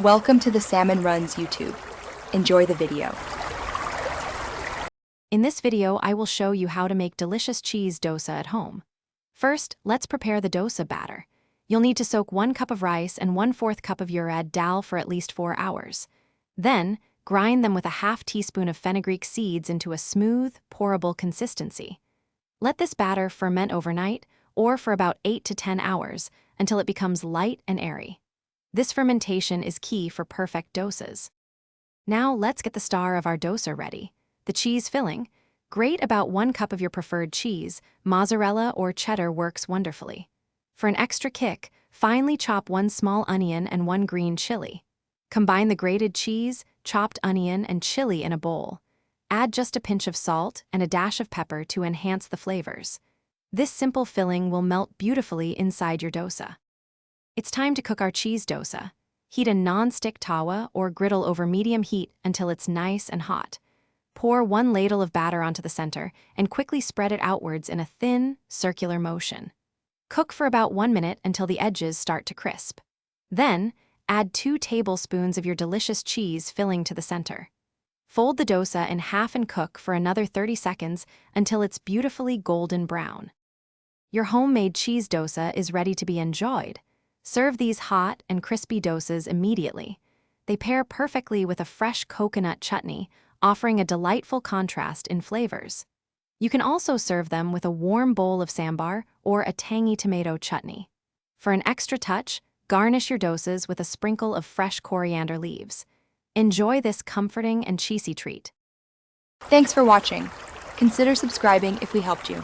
Welcome to the Salmon Runs YouTube. Enjoy the video. In this video, I will show you how to make delicious cheese dosa at home. First, let's prepare the dosa batter. You'll need to soak 1 cup of rice and 1/4 cup of urad dal for at least 4 hours. Then, grind them with a ½ teaspoon of fenugreek seeds into a smooth, pourable consistency. Let this batter ferment overnight, or for about 8 to 10 hours, until it becomes light and airy. This fermentation is key for perfect dosas. Now let's get the star of our dosa ready. The cheese filling. Grate about 1 cup of your preferred cheese. Mozzarella or cheddar works wonderfully. For an extra kick, finely chop 1 small onion and 1 green chili. Combine the grated cheese, chopped onion, and chili in a bowl. Add just a pinch of salt and a dash of pepper to enhance the flavors. This simple filling will melt beautifully inside your dosa. It's time to cook our cheese dosa. Heat a non-stick tawa or griddle over medium heat until it's nice and hot. Pour 1 ladle of batter onto the center and quickly spread it outwards in a thin, circular motion. Cook for about 1 minute until the edges start to crisp. Then, add 2 tablespoons of your delicious cheese filling to the center. Fold the dosa in half and cook for another 30 seconds until it's beautifully golden brown. Your homemade cheese dosa is ready to be enjoyed. Serve these hot and crispy dosas immediately. They pair perfectly with a fresh coconut chutney, offering a delightful contrast in flavors. You can also serve them with a warm bowl of sambar or a tangy tomato chutney. For an extra touch, garnish your dosas with a sprinkle of fresh coriander leaves. Enjoy this comforting and cheesy treat. Thanks for watching. Consider subscribing if we helped you.